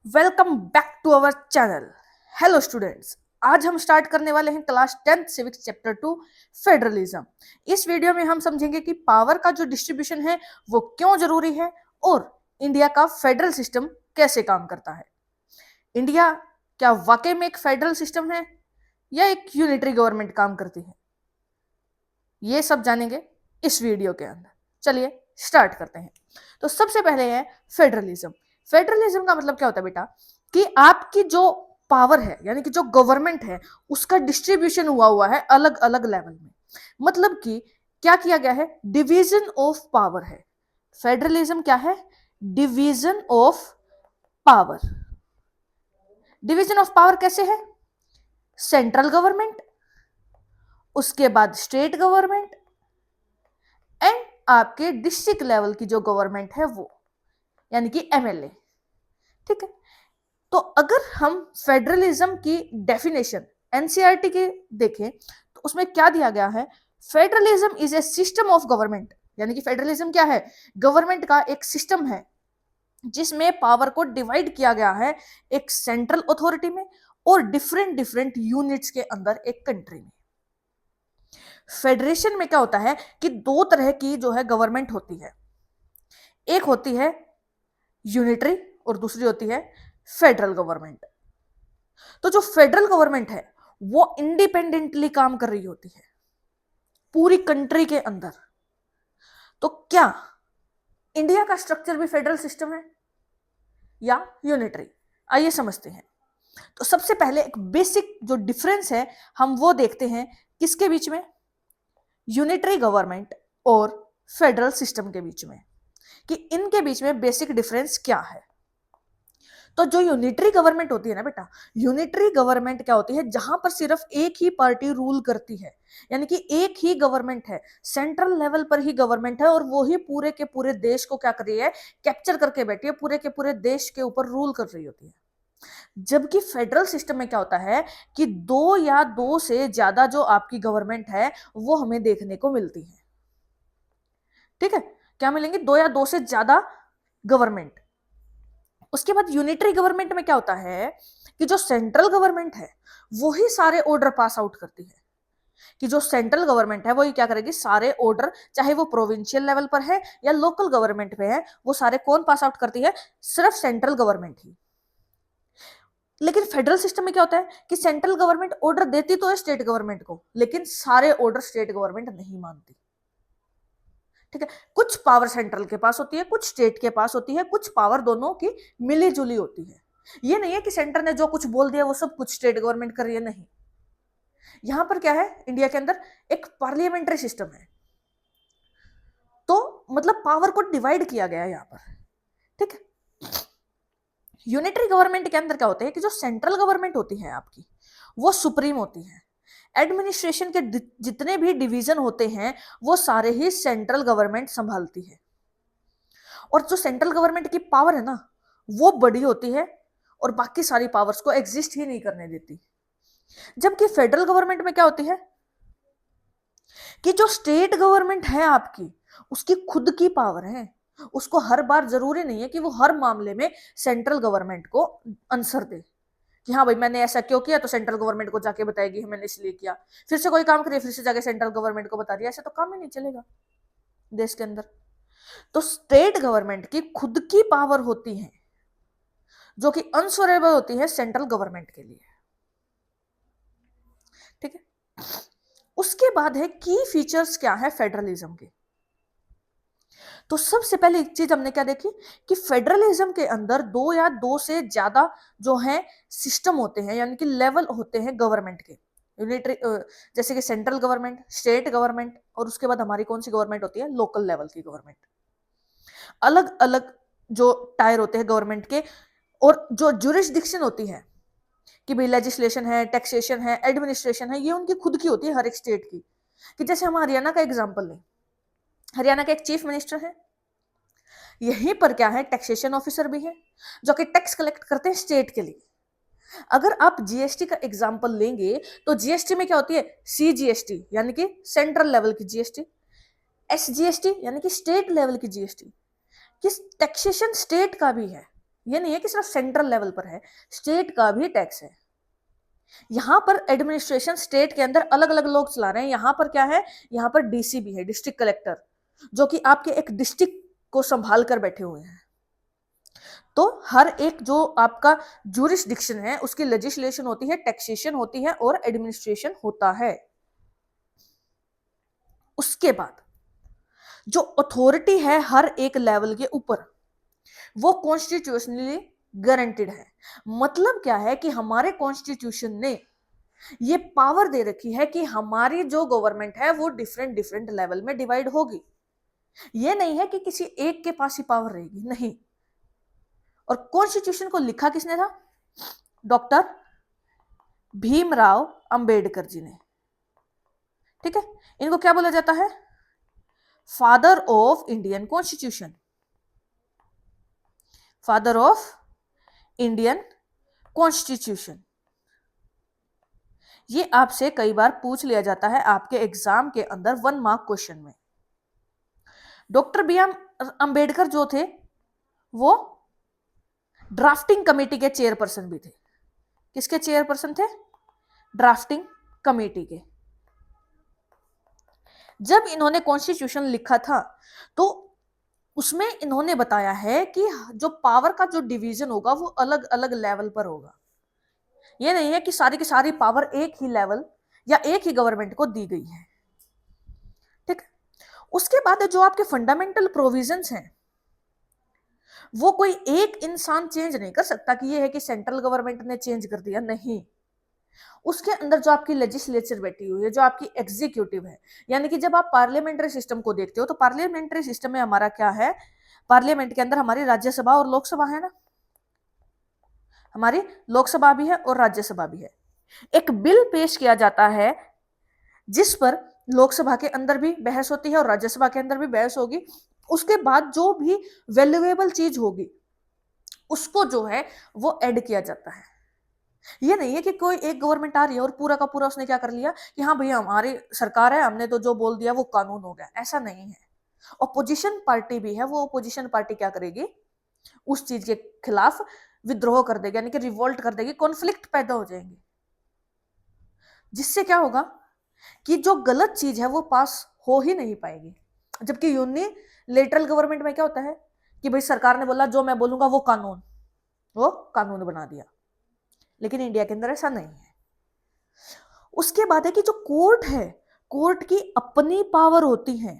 Welcome back to our channel. Hello students, आज हम start करने वाले हैं class 10th civics chapter 2 federalism. इस वीडियो में हम समझेंगे कि पावर का जो डिस्ट्रीब्यूशन है वो क्यों जरूरी है और इंडिया का फेडरल सिस्टम कैसे काम करता है। इंडिया क्या वाकई में एक फेडरल सिस्टम है या एक यूनिटरी गवर्नमेंट काम करती है, ये सब जानेंगे इस वीडियो के अंदर। चलिए स्टार्ट करते हैं। तो सबसे पहले है फेडरलिज्म। फेडरलिज्म का मतलब क्या होता है बेटा, कि आपकी जो पावर है यानी कि जो गवर्नमेंट है उसका डिस्ट्रीब्यूशन हुआ है अलग अलग लेवल में। मतलब कि क्या किया गया है, डिवीजन ऑफ पावर है। फेडरलिज्म क्या है, division of power. Division of power कैसे है, सेंट्रल गवर्नमेंट, उसके बाद स्टेट गवर्नमेंट एंड आपके डिस्ट्रिक्ट लेवल की जो गवर्नमेंट है वो, यानी कि एमएलए। ठीक है, तो अगर हम फेडरलिज्म की डेफिनेशन एनसीईआरटी के देखें तो उसमें क्या दिया गया है, federalism is a system of government. यानी कि फेडरलिज्म क्या है, गवर्नमेंट का एक सिस्टम है जिसमें पावर को डिवाइड किया गया है एक सेंट्रल अथॉरिटी में और डिफरेंट डिफरेंट यूनिट्स के अंदर एक कंट्री में। फेडरेशन में क्या होता है कि दो तरह की जो है गवर्नमेंट होती है, एक होती है यूनिटरी और दूसरी होती है फेडरल गवर्नमेंट। तो जो फेडरल गवर्नमेंट है वो इंडिपेंडेंटली काम कर रही होती है पूरी कंट्री के अंदर। तो क्या इंडिया का स्ट्रक्चर भी फेडरल सिस्टम है या यूनिटरी, आइए समझते हैं। तो सबसे पहले एक बेसिक जो डिफरेंस है हम वो देखते हैं किसके बीच में, यूनिटरी गवर्नमेंट और फेडरल सिस्टम के बीच में, कि इनके बीच में बेसिक डिफरेंस क्या है। तो जो यूनिटरी गवर्नमेंट होती है ना बेटा, यूनिटरी गवर्नमेंट क्या होती है, जहां पर सिर्फ एक ही पार्टी रूल करती है, यानी कि एक ही गवर्नमेंट है, सेंट्रल लेवल पर ही गवर्नमेंट है और वो ही पूरे के पूरे देश को क्या कर रही है, कैप्चर करके बैठी है, पूरे के पूरे देश के ऊपर रूल कर रही होती है। जबकि फेडरल सिस्टम में क्या होता है कि दो या दो से ज्यादा जो आपकी गवर्नमेंट है वो हमें देखने को मिलती है। ठीक है, क्या मिलेंगे, दो या दो से ज्यादा गवर्नमेंट। उसके बाद यूनिटरी गवर्नमेंट में क्या होता है कि जो सेंट्रल गवर्नमेंट है वो ही सारे ऑर्डर पास आउट करती है, कि जो सेंट्रल गवर्नमेंट है वो ही क्या करेगी, सारे ऑर्डर चाहे वो प्रोविंशियल लेवल पर है या लोकल गवर्नमेंट पे है, वो सारे कौन पास आउट करती है, सिर्फ सेंट्रल गवर्नमेंट ही। लेकिन फेडरल सिस्टम में क्या होता है कि सेंट्रल गवर्नमेंट ऑर्डर देती तो है स्टेट गवर्नमेंट को, लेकिन सारे ऑर्डर स्टेट गवर्नमेंट नहीं मानती। ठीक है, कुछ पावर सेंट्रल के पास होती है, कुछ स्टेट के पास होती है, कुछ पावर दोनों की मिली जुली होती है। ये नहीं है कि सेंटर ने जो कुछ बोल दिया वो सब कुछ स्टेट गवर्नमेंट कर रही है, नहीं। यहां पर क्या है, इंडिया के अंदर एक पार्लियामेंट्री सिस्टम है, तो मतलब पावर को डिवाइड किया गया है यहां पर। ठीक है, यूनिटरी गवर्नमेंट के अंदर क्या होता है कि जो सेंट्रल गवर्नमेंट होती है आपकी वो सुप्रीम होती है। एडमिनिस्ट्रेशन के जितने भी डिवीजन होते हैं वो सारे ही सेंट्रल गवर्नमेंट संभालती है, और जो सेंट्रल गवर्नमेंट की पावर है ना वो बड़ी होती है और बाकी सारी पावर्स को एग्जिस्ट ही नहीं करने देती। जबकि फेडरल गवर्नमेंट में क्या होती है कि जो स्टेट गवर्नमेंट है आपकी उसकी खुद की पावर है, उसको हर बार जरूरी नहीं है कि वो हर मामले में सेंट्रल गवर्नमेंट को आंसर दे कि हाँ भाई मैंने ऐसा क्यों किया, तो सेंट्रल गवर्नमेंट को जाके बताएगी मैंने इसलिए किया, फिर से कोई काम करिए फिर से जाके सेंट्रल गवर्नमेंट को बता दिया, ऐसे तो काम ही नहीं चलेगा देश के अंदर। तो स्टेट गवर्नमेंट की खुद की पावर होती है जो कि अनसोरेबल होती है सेंट्रल गवर्नमेंट के लिए। ठीक है, उसके बाद है की फीचर्स क्या है फेडरलिज्म के। तो सबसे पहले एक चीज हमने क्या देखी कि फेडरलिज्म के अंदर दो या दो से ज्यादा जो है सिस्टम होते हैं, यानी कि लेवल होते हैं गवर्नमेंट के, यूनिटरी जैसे कि सेंट्रल गवर्नमेंट, स्टेट गवर्नमेंट, और उसके बाद हमारी कौन सी गवर्नमेंट होती है, लोकल लेवल की गवर्नमेंट। अलग अलग जो टायर होते हैं गवर्नमेंट के, और जो जुरिस्डिक्शन होती है कि भाई लेजिस्लेशन है, टैक्सेशन है, एडमिनिस्ट्रेशन है, ये उनकी खुद की होती है हर एक स्टेट की। कि जैसे हम हरियाणा का एग्जांपल लें, हरियाणा का एक चीफ मिनिस्टर है, यहीं पर क्या है टैक्सेशन ऑफिसर भी है जो कि टैक्स कलेक्ट करते हैं स्टेट के लिए। अगर आप जीएसटी का एग्जांपल लेंगे तो जीएसटी में क्या होती है, सीजीएसटी यानी कि सेंट्रल लेवल की जीएसटी, एसजीएसटी यानी कि स्टेट लेवल की जीएसटी, कि टैक्सेशन स्टेट का भी है ये नहीं है कि सिर्फ सेंट्रल लेवल पर है, स्टेट का भी टैक्स है। यहां पर एडमिनिस्ट्रेशन स्टेट के अंदर अलग अलग लोग चला रहे हैं। यहां पर क्या है, यहां पर डीसी भी है, डिस्ट्रिक्ट कलेक्टर, जो कि आपके एक डिस्ट्रिक्ट को संभाल कर बैठे हुए हैं। तो हर एक जो आपका ज्यूरिसडिक्शन है उसकी लेजिस्लेशन होती है, टैक्सेशन होती है और एडमिनिस्ट्रेशन होता है। उसके बाद जो अथॉरिटी है हर एक लेवल के ऊपर, वो कॉन्स्टिट्यूशनली गारंटेड है। मतलब क्या है कि हमारे कॉन्स्टिट्यूशन ने ये पावर दे रखी है कि हमारी जो गवर्नमेंट है वो डिफरेंट डिफरेंट लेवल में डिवाइड होगी। ये नहीं है कि किसी एक के पास ही पावर रहेगी, नहीं। और कॉन्स्टिट्यूशन को लिखा किसने था? डॉक्टर भीमराव अंबेडकर जी ने। ठीक है, इनको क्या बोला जाता है? Father of Indian constitution, father of Indian constitution. ये आपसे कई बार पूछ लिया जाता है आपके एग्जाम के अंदर 1 मार्क क्वेश्चन में। डॉक्टर बी एम अंबेडकर जो थे वो ड्राफ्टिंग कमेटी के चेयरपर्सन भी थे। किसके चेयरपर्सन थे? ड्राफ्टिंग कमेटी के। जब इन्होंने कॉन्स्टिट्यूशन लिखा था तो उसमें इन्होंने बताया है कि जो पावर का जो डिवीजन होगा वो अलग अलग लेवल पर होगा। ये नहीं है कि सारी की सारी पावर एक ही लेवल या एक ही गवर्नमेंट को दी गई है। ठीक। उसके बाद जो आपके फंडामेंटल प्रोविजंस हैं वो कोई एक इंसान चेंज नहीं कर सकता कि ये है कि सेंट्रल गवर्नमेंट ने चेंज कर दिया, नहीं। उसके अंदर जो आपकी लेजिस्लेचर बैठी हुई है, जो आपकी एग्जीक्यूटिव है, यानी कि जब आप पार्लियामेंट्री सिस्टम को देखते हो तो पार्लियामेंट्री सिस्टम में हमारा क्या है? पार्लियामेंट के अंदर हमारी राज्यसभा और लोकसभा है ना, हमारी लोकसभा भी है और राज्यसभा भी है। एक बिल पेश किया जाता है जिस पर लोकसभा के अंदर भी बहस होती है और राज्यसभा के अंदर भी बहस होगी। उसके बाद जो भी वैल्यूएबल चीज होगी उसको जो है वो ऐड किया जाता है। ये नहीं है कि कोई एक गवर्नमेंट आ रही है और पूरा का पूरा उसने क्या कर लिया कि हाँ भैया हमारी सरकार है, हमने तो जो बोल दिया वो कानून हो गया, ऐसा नहीं है। ऑपोजिशन पार्टी भी है, वो ऑपोजिशन पार्टी क्या करेगी? उस चीज के खिलाफ विद्रोह कर देगी, यानी कि रिवोल्ट कर देगी, कॉन्फ्लिक्ट पैदा हो जाएंगे, जिससे क्या होगा कि जो गलत चीज है वो पास हो ही नहीं पाएगी। जबकि यूनिलेटरल गवर्नमेंट में क्या होता है कि भाई सरकार ने बोला जो मैं बोलूंगा वो कानून बना दिया। लेकिन इंडिया के अंदर ऐसा नहीं है। उसके बाद है कि जो कोर्ट है, कोर्ट की अपनी पावर होती है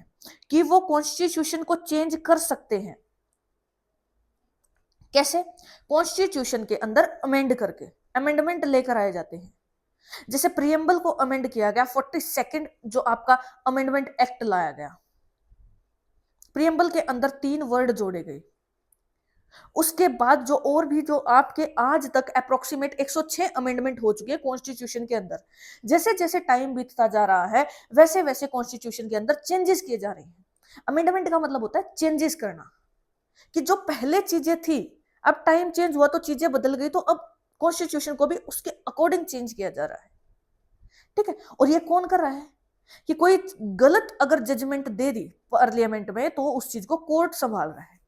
कि वो कॉन्स्टिट्यूशन को चेंज कर सकते हैं। कैसे? कॉन्स्टिट्यूशन के अंदर अमेंड करके, अमेंडमेंट लेकर आए जाते हैं। जैसे प्रियम्बल को अमेंड किया गया, 42nd जो आपका अमेंडमेंट एक्ट लाया गया, प्रियम्बल के अंदर 3 वर्ड जोड़े गए। उसके बाद जो और भी जो आपके आज तक अप्रोक्सीमेट 106 अमेंडमेंट हो चुके हैं कॉन्स्टिट्यूशन के अंदर। जैसे जैसे टाइम बीतता जा रहा है वैसे वैसे कॉन्स्टिट्यूशन के अंदर चेंजेस किए जा रहे हैं। अमेंडमेंट का मतलब होता है चेंजेस करना, कि जो पहले चीजें थी अब टाइम चेंज हुआ तो चीजें बदल गई, तो अब कॉन्स्टिट्यूशन को भी उसके अकॉर्डिंग चेंज किया जा रहा है। ठीक है, और ये कौन कर रहा है? कि कोई गलत अगर जजमेंट दे दी पार्लियामेंट में तो उस चीज को कोर्ट संभाल रहा है।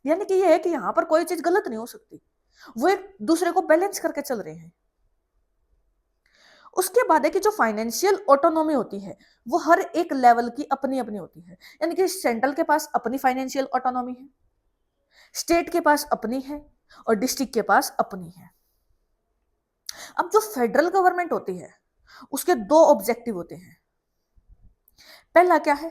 यानी कि ये है कि यहां पर कोई चीज गलत नहीं हो सकती, वो एक दूसरे को बैलेंस करके चल रहे हैं। उसके बाद है कि जो फाइनेंशियल ऑटोनॉमी होती है वो हर एक लेवल की अपनी अपनी होती है। यानी कि सेंट्रल के पास अपनी फाइनेंशियल ऑटोनॉमी है, स्टेट के पास अपनी है और डिस्ट्रिक्ट के पास अपनी है। अब जो फेडरल गवर्नमेंट होती है उसके 2 ऑब्जेक्टिव होते हैं। पहला क्या है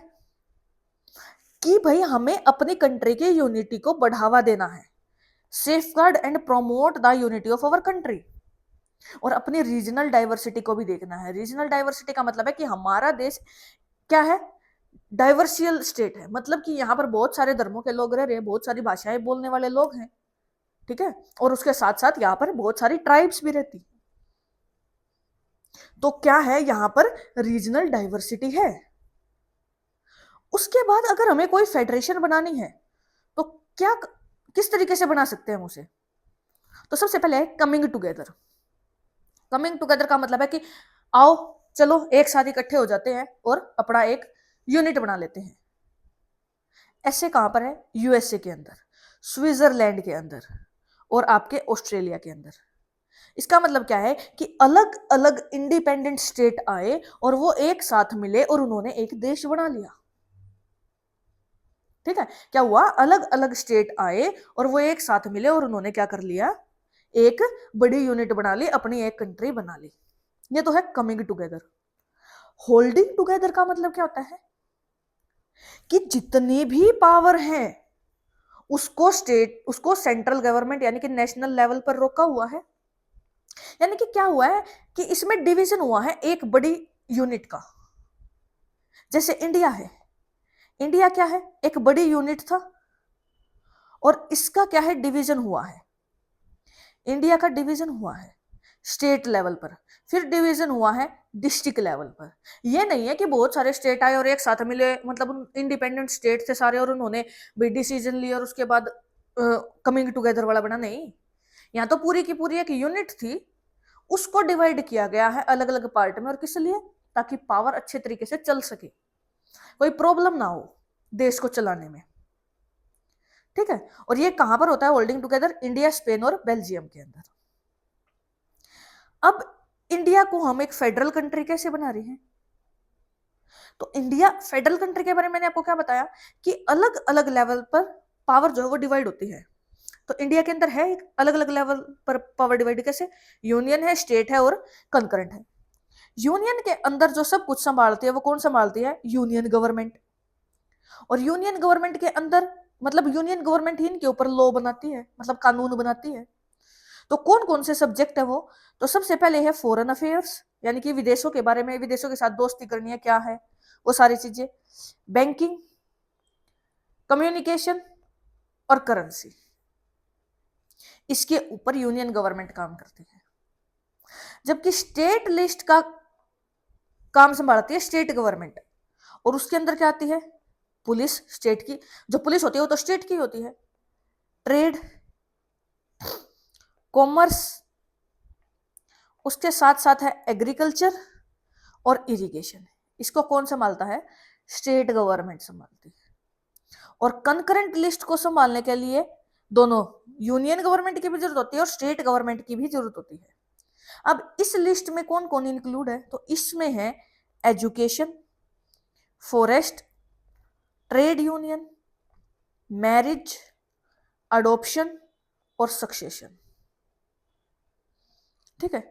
कि भाई हमें अपनी कंट्री की यूनिटी को बढ़ावा देना है, safeguard and promote the unity of our country, और अपनी रीजनल डाइवर्सिटी को भी देखना है। रीजनल डाइवर्सिटी का मतलब है कि हमारा देश क्या है? डाइवर्सियल स्टेट है, मतलब कि यहाँ पर बहुत सारे धर्मों के लोग रह रहे हैं, बहुत सारी भाषाएं बोलने वाले लोग हैं। ठीक है, और उसके साथ साथ यहाँ पर बहुत सारी ट्राइब्स भी रहती। तो क्या है? यहाँ पर रीजनल डाइवर्सिटी है। उसके बाद अगर हमें कोई फेडरेशन बनानी है तो क्या, किस तरीके से बना सकते हैं हम उसे? तो सबसे पहले है कमिंग टुगेदर। कमिंग टुगेदर का मतलब है कि आओ चलो एक साथ इकट्ठे हो जाते हैं और अपना एक यूनिट बना लेते हैं। ऐसे कहां पर है? यूएसए के अंदर, स्विट्जरलैंड के अंदर, और आपके ऑस्ट्रेलिया के अंदर। इसका मतलब क्या है कि अलग अलग इंडिपेंडेंट स्टेट आए और वो एक साथ मिले और उन्होंने एक देश बना लिया। ठीक है, क्या हुआ, अलग अलग स्टेट आए और वो एक साथ मिले और उन्होंने क्या कर लिया, एक बड़ी यूनिट बना ली, अपनी एक कंट्री बना ली। ये तो है कमिंग टुगेदर। होल्डिंग टुगेदर का मतलब क्या होता है कि जितनी भी पावर है उसको सेंट्रल गवर्नमेंट यानी कि नेशनल लेवल पर रोका हुआ है। यानी कि क्या हुआ है कि इसमें डिवीजन हुआ है एक बड़ी यूनिट का। जैसे इंडिया है, इंडिया क्या है, एक बड़ी यूनिट था और इसका क्या है, डिवीजन हुआ है। इंडिया का डिवीजन हुआ है स्टेट लेवल पर, फिर डिवीजन हुआ है डिस्ट्रिक्ट लेवल पर। यह नहीं है कि बहुत सारे स्टेट आए और एक साथ मिले, मतलब इंडिपेंडेंट स्टेट थे सारे और उन्होंने भी डिसीजन लिया और उसके बाद कमिंग टुगेदर वाला बना, नहीं। यहाँ तो पूरी की पूरी एक यूनिट थी, उसको डिवाइड किया गया है अलग अलग पार्ट में। और किस लिए, ताकि पावर अच्छे तरीके से चल सके, कोई प्रॉब्लम ना हो देश को चलाने में। ठीक है, और ये कहां पर होता है होल्डिंग टुगेदर, इंडिया, स्पेन और बेल्जियम के अंदर। अब इंडिया को हम एक फेडरल कंट्री कैसे बना रहे हैं, तो इंडिया फेडरल कंट्री के बारे में मैंने आपको क्या बताया कि अलग अलग लेवल पर पावर जो है वो डिवाइड होती है। तो इंडिया के अंदर है एक अलग अलग लेवल पर पावर डिवाइड, कैसे, यूनियन है, स्टेट है और कंकरेंट है। यूनियन के अंदर जो सब कुछ संभालती है वो कौन संभालती है, यूनियन गवर्नमेंट। और यूनियन गवर्नमेंट के अंदर मतलब यूनियन गवर्नमेंट ही इनके ऊपर लॉ बनाती है, मतलब कानून बनाती है। तो कौन कौन से सब्जेक्ट है वो, तो सबसे पहले है फॉरेन अफेयर्स, यानी कि विदेशों के बारे में, विदेशों के साथ दोस्ती करनी है क्या है वो सारी चीजें, बैंकिंग, कम्युनिकेशन और करेंसी। इसके ऊपर यूनियन गवर्नमेंट काम करती है। जबकि स्टेट लिस्ट का काम संभालती है स्टेट गवर्नमेंट, और उसके अंदर क्या आती है, पुलिस, स्टेट की जो पुलिस होती है वो तो स्टेट की होती है, ट्रेड, कॉमर्स, उसके साथ साथ है एग्रीकल्चर और इरिगेशन। इसको कौन संभालता है, स्टेट गवर्नमेंट संभालती है। और कंकरेंट लिस्ट को संभालने के लिए दोनों यूनियन गवर्नमेंट की भी जरूरत होती है और स्टेट गवर्नमेंट की भी जरूरत होती है। अब इस लिस्ट में कौन कौन इंक्लूड है, तो इसमें है education, forest, trade union, marriage, adoption और सक्सेशन। ठीक है,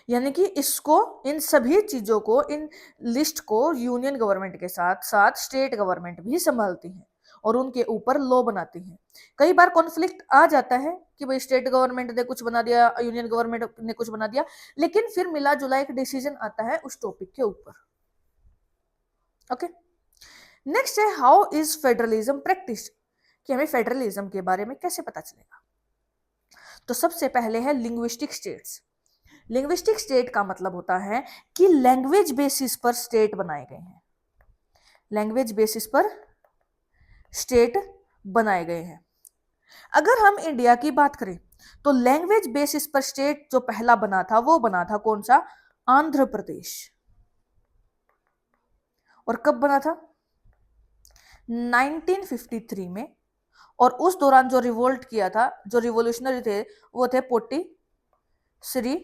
यानी कि इसको, इन सभी चीजों को, इन लिस्ट को यूनियन गवर्नमेंट के साथ साथ स्टेट गवर्नमेंट भी संभालती है और उनके ऊपर लॉ बनाती है। कई बार कॉन्फ्लिक्ट आ जाता है कि भाई स्टेट गवर्नमेंट ने कुछ बना दिया, यूनियन गवर्नमेंट ने कुछ बना दिया, लेकिन फिर मिला जुला एक डिसीजन आता है उस टॉपिक के ऊपर। ओके, नेक्स्ट है हाउ इज फेडरलिज्म प्रैक्टिस्ड, कि हमें फेडरलिज्म के बारे में कैसे पता चलेगा। तो सबसे पहले है लिंग्विस्टिक स्टेट्स। लिंग्विस्टिक स्टेट का मतलब होता है कि लैंग्वेज बेसिस पर स्टेट बनाए गए हैं, लैंग्वेज बेसिस पर स्टेट बनाए गए हैं। अगर हम इंडिया की बात करें तो लैंग्वेज बेसिस पर स्टेट जो पहला बना था वो बना था कौन सा, आंध्र प्रदेश। और कब बना था, 1953 में। और उस दौरान जो रिवोल्ट किया था, जो रिवोल्यूशनरी थे, वो थे पोटी श्री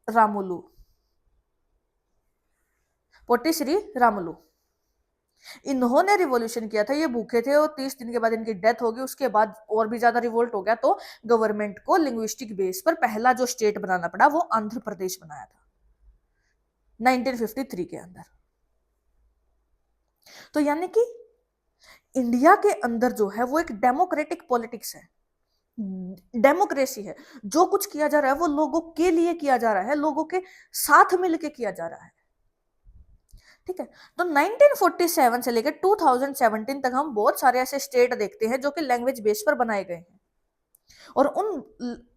रामुलु, पोटी श्री रामुलु। इन्होंने रिवॉल्यूशन किया था, ये भूखे थे और 30 दिन के बाद इनकी डेथ होगी। उसके बाद और भी ज्यादा रिवोल्ट हो गया, तो गवर्नमेंट को लिंग्विस्टिक बेस पर पहला जो स्टेट बनाना पड़ा वो आंध्र प्रदेश बनाया था 1953 के अंदर। तो यानी कि इंडिया के अंदर जो है वो एक डेमोक्रेटिक पॉलिटिक्स है, डेमोक्रेसी है। जो कुछ किया जा रहा है वो लोगों के लिए किया जा रहा है, लोगों के साथ मिलकर किया जा रहा है। ठीक है, तो 1947 से लेकर 2017 तक हम बहुत सारे ऐसे स्टेट देखते हैं जो कि लैंग्वेज बेस पर बनाए गए हैं, और उन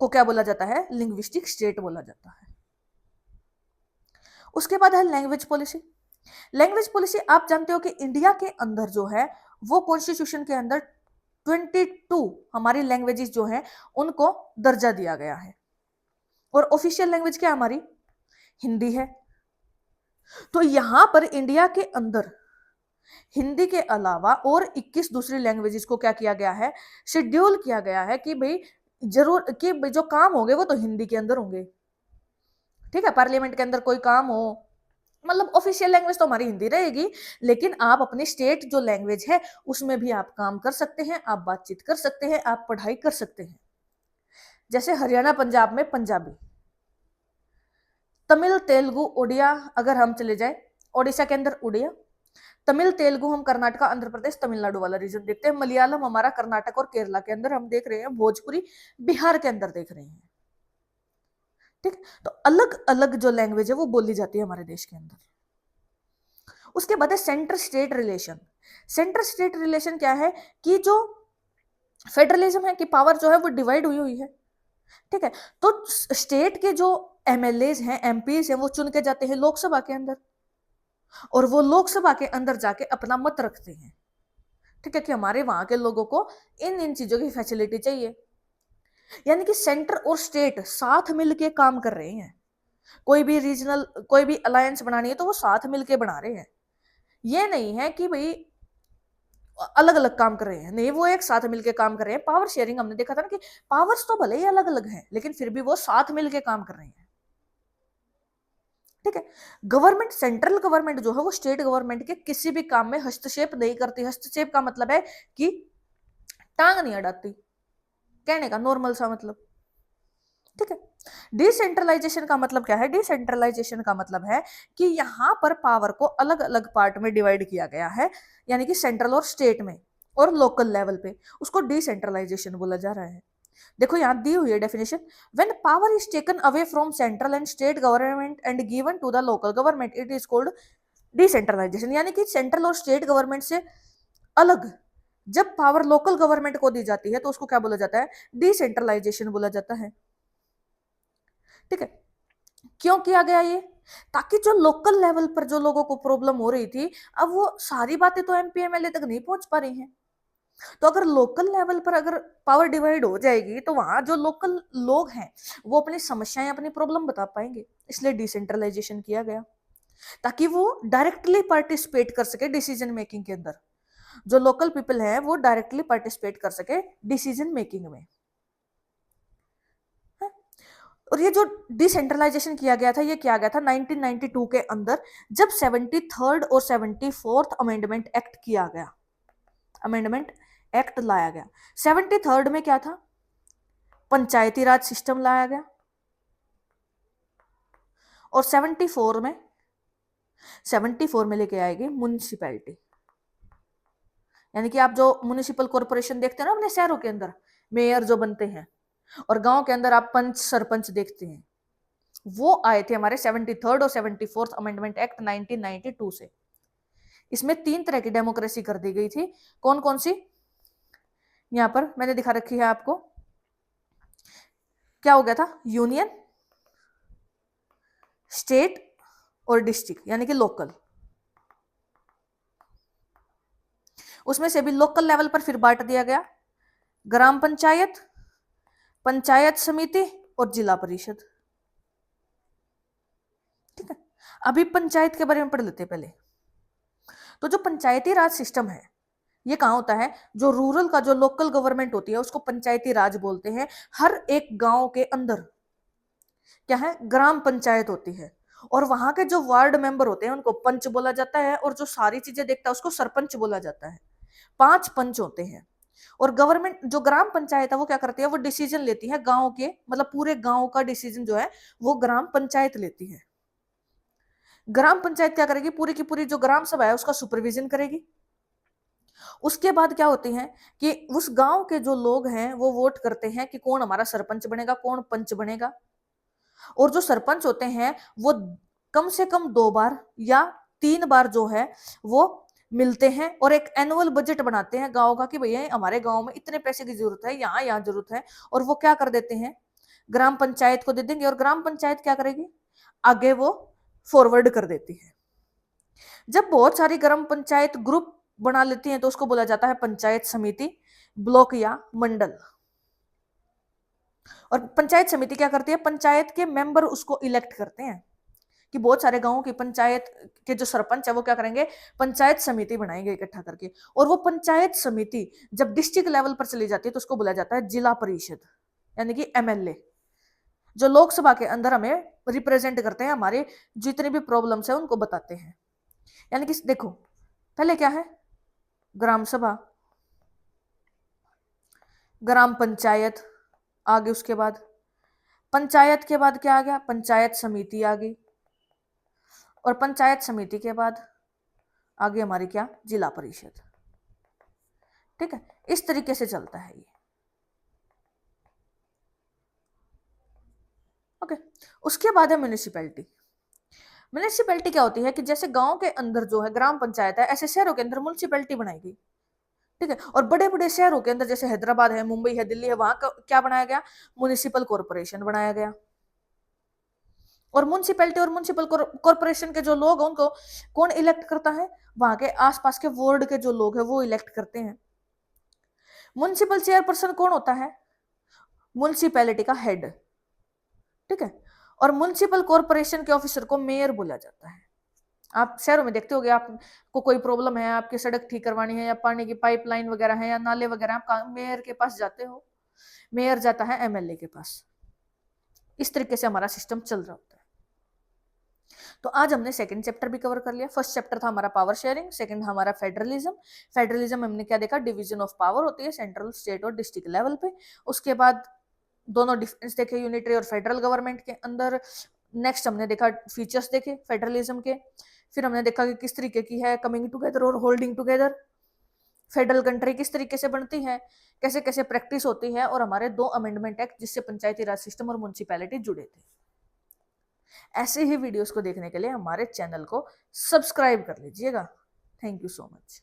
को क्या बोला जाता है, लिंग्विस्टिक स्टेट बोला जाता है। उसके बाद है लैंग्वेज पॉलिसी। लैंग्वेज पॉलिसी आप जानते हो कि इंडिया के अंदर जो है वो कॉन्स्टिट्यूशन के अंदर 22 हमारी लैंग्वेजेस जो है उनको दर्जा दिया गया है, और ऑफिशियल लैंग्वेज क्या हमारी हिंदी है। तो यहां पर इंडिया के अंदर हिंदी के अलावा और 21 दूसरी लैंग्वेजेस को क्या किया गया है, शेड्यूल किया गया है कि भाई जरूर कि जो काम होंगे वो तो हिंदी के अंदर होंगे, ठीक है। पार्लियामेंट के अंदर कोई काम हो, मतलब ऑफिशियल लैंग्वेज तो हमारी हिंदी रहेगी, लेकिन आप अपनी स्टेट जो लैंग्वेज है उसमें भी आप काम कर सकते हैं, आप बातचीत कर सकते हैं, आप पढ़ाई कर सकते हैं। जैसे हरियाणा पंजाब में पंजाबी, तमिल तेलुगु उड़िया अगर हम चले जाए, ओडिशा के अंदर उड़िया, तमिल तेलुगु हम कर्नाटका आंध्र प्रदेश तमिलनाडु वाला रीजन देखते हैं, मलयालम हमारा कर्नाटक और केरला के अंदर हम देख रहे हैं, भोजपुरी बिहार के अंदर देख रहे हैं, ठीक। तो अलग अलग जो लैंग्वेज है वो बोली जाती है हमारे देश के अंदर। उसके बाद है centre state relation. Centre state relation क्या है कि जो फेडरलिज्म है कि पावर जो है वो डिवाइड हुई हुई है, ठीक है। तो स्टेट के जो एमएलएज हैं, एमपीज हैं, वो चुन के जाते हैं लोकसभा के अंदर, और वो लोकसभा के अंदर जाके अपना मत रखते हैं, ठीक है, कि हमारे वहां के लोगों को इन इन चीजों की फैसिलिटी चाहिए। यानी कि सेंटर और स्टेट साथ मिलके काम कर रहे हैं। कोई भी रीजनल कोई भी अलायंस बनानी है तो वो साथ मिलके बना रहे हैं। ये नहीं है कि भाई अलग अलग काम कर रहे हैं, नहीं, वो एक साथ मिलके काम कर रहे हैं। पावर शेयरिंग हमने देखा था ना कि पावर्स तो भले ही अलग अलग हैं, लेकिन फिर भी वो साथ मिलके काम कर रहे हैं, ठीक है। गवर्नमेंट, सेंट्रल गवर्नमेंट जो है वो स्टेट गवर्नमेंट के किसी भी काम में हस्तक्षेप नहीं करती। हस्तक्षेप का मतलब है कि टांग नहीं अड़ाती, कहने का नॉर्मल सा मतलब, ठीक है। डिसेंट्रलाइजेशन का मतलब क्या है? डिसेंट्रलाइजेशन का मतलब है कि यहां पर पावर को अलग अलग पार्ट में डिवाइड किया गया है, यानी कि सेंट्रल और स्टेट में और लोकल लेवल पे, उसको डिसेंट्रलाइजेशन बोला जा रहा है। देखो यहां दी हुई है definition, when power is taken away from central and state government and given to the local government, it is called decentralisation. यानी कि सेंट्रल और स्टेट गवर्नमेंट से अलग जब पावर लोकल गवर्नमेंट को दी जाती है तो उसको क्या बोला जाता है? डिसेंट्रलाइजेशन बोला जाता है, ठीक है। क्यों किया गया ये? ताकि जो लोकल लेवल पर जो लोगों को प्रॉब्लम हो रही थी, अब वो सारी बातें तो एमपी एमएलए तक नहीं पहुंच पा रही हैं। तो अगर लोकल लेवल पर अगर पावर डिवाइड हो जाएगी तो वहां जो लोकल लोग हैं वो अपनी समस्याएं, अपनी प्रॉब्लम बता पाएंगे। इसलिए डिसेंट्रलाइजेशन किया गया ताकि वो डायरेक्टली पार्टिसिपेट कर सके डिसीजन मेकिंग के अंदर। जो लोकल पीपल है वो डायरेक्टली पार्टिसिपेट कर सके डिसीजन मेकिंग में। और ये जो डिसेंट्रलाइजेशन किया गया था, ये किया गया था 1992 के अंदर, जब 73rd और 74th अमेंडमेंट एक्ट किया गया, अमेंडमेंट एक्ट लाया गया। 73rd में क्या था? पंचायती राज सिस्टम लाया गया, और 74 में लेके आएगी म्युनिसिपैलिटी। यानी कि आप जो म्युनिसिपल कॉर्पोरेशन देखते हैं ना अपने शहरों के अंदर, मेयर जो बनते हैं, और गांव के अंदर आप पंच सरपंच देखते हैं, वो आए थे हमारे 73rd और 74th अमेंडमेंट एक्ट 1992 से। इसमें 3 तरह की डेमोक्रेसी कर दी गई थी। कौन कौन सी? यहां पर मैंने दिखा रखी है आपको। क्या हो गया था? यूनियन, स्टेट और डिस्ट्रिक्ट, यानी कि लोकल। उसमें से भी लोकल लेवल पर फिर बांट दिया गया, ग्राम पंचायत, पंचायत समिति और जिला परिषद, ठीक है। अभी पंचायत के बारे में पढ़ लेते हैं पहले। तो जो पंचायती राज सिस्टम है ये कहाँ होता है? जो रूरल का जो लोकल गवर्नमेंट होती है उसको पंचायती राज बोलते हैं। हर एक गांव के अंदर क्या है? ग्राम पंचायत होती है, और वहां के जो वार्ड मेंबर होते हैं उनको पंच बोला जाता है, और जो सारी चीजें देखता है उसको सरपंच बोला जाता है। 5 पंच होते हैं। और गवर्नमेंट जो ग्राम पंचायत है वो क्या करती है? वो डिसीजन लेती है गांव के, मतलब पूरे गांव का डिसीजन जो है वो ग्राम पंचायत लेती है। ग्राम पंचायत क्या करेगी? पूरी की पूरी जो ग्राम सभा है उसका सुपरविजन करेगी। उसके बाद क्या होती है कि उस गांव के जो लोग हैं वो वोट करते हैं कि कौन हमारा सरपंच बनेगा, कौन पंच बनेगा। और जो सरपंच होते हैं वो कम से कम 2 बार या 3 बार जो है वो मिलते हैं, और एक एनुअल बजट बनाते हैं गांव का कि भैया हमारे गांव में इतने पैसे की जरूरत है, यहाँ यहाँ जरूरत है, और वो क्या कर देते हैं? ग्राम पंचायत को दे देंगे, और ग्राम पंचायत क्या करेगी? आगे वो फॉरवर्ड कर देती है। जब बहुत सारी ग्राम पंचायत ग्रुप बना लेती हैं तो उसको बोला जाता है पंचायत समिति, ब्लॉक या मंडल। और पंचायत समिति क्या करती है? पंचायत के मेंबर उसको इलेक्ट करते हैं, कि बहुत सारे गांवों की पंचायत के जो सरपंच है वो क्या करेंगे? पंचायत समिति बनाएंगे इकट्ठा करके। और वो पंचायत समिति जब डिस्ट्रिक्ट लेवल पर चली जाती है तो उसको बोला जाता है जिला परिषद। यानी कि एमएलए, जो लोकसभा के अंदर हमें रिप्रेजेंट करते हैं, हमारे जितनी भी प्रॉब्लम्स है उनको बताते हैं। यानी कि देखो पहले क्या है, ग्राम सभा, ग्राम पंचायत आगे, उसके बाद पंचायत के बाद क्या आ गया, पंचायत समिति आ गई, और पंचायत समिति के बाद आगे हमारी क्या, जिला परिषद। ठीक है, इस तरीके से चलता है ये। ओके, उसके बाद है म्यूनिसिपैलिटी। म्यूनिसिपैलिटी क्या होती है कि जैसे गांव के अंदर जो है ग्राम पंचायत है, ऐसे शहरों के अंदर म्यूनिसिपैलिटी बनाई गई। ठीक है, और बड़े बड़े शहरों के अंदर जैसे हैदराबाद है, मुंबई है, दिल्ली है, वहां क्या बनाया गया, म्यूनिसिपल कॉरपोरेशन बनाया गया। और म्यूनिसिपैलिटी और म्यूनिसिपल कॉरपोरेशन के जो लोग हैं उनको कौन इलेक्ट करता है, वहां के आसपास के वार्ड के जो लोग हैं वो इलेक्ट करते हैं। म्यूनिसिपल चेयरपर्सन कौन होता है, म्यूनिसिपैलिटी का हेड। ठीक है, और म्यूनिसिपल कॉरपोरेशन के ऑफिसर को मेयर बोला जाता है। आप शहरों में देखते होगे, आपको कोई प्रॉब्लम है, आपकी सड़क ठीक करवानी है, या पानी की पाइपलाइन वगैरह है, या नाले वगैरह, आप मेयर के पास जाते हो, मेयर जाता है एमएलए के पास। इस तरीके से हमारा सिस्टम चल रहा होता है। तो आज हमने सेकंड चैप्टर भी कवर कर लिया। फर्स्ट चैप्टर था हमारा पावर शेयरिंग, सेकंड हमारा फेडरलिज्म। फेडरलिज्म हमने क्या देखा, डिवीजन ऑफ पावर होती है सेंट्रल, स्टेट और डिस्ट्रिक्ट लेवल पे। उसके बाद दोनों डिफरेंस देखे यूनिटरी और फेडरल गवर्नमेंट के अंदर। नेक्स्ट हमने देखा फीचर्स देखे फेडरलिज्म के। फिर हमने देखा कि किस तरीके की है कमिंग टुगेदर और होल्डिंग टुगेदर, फेडरल कंट्री किस तरीके से बनती है, कैसे कैसे प्रैक्टिस होती है, और हमारे 2 अमेंडमेंट एक्ट जिससे पंचायती राज सिस्टम और म्यूनिसिपैलिटी जुड़े थे। ऐसे ही वीडियोस को देखने के लिए हमारे चैनल को सब्सक्राइब कर लीजिएगा। Thank you so much.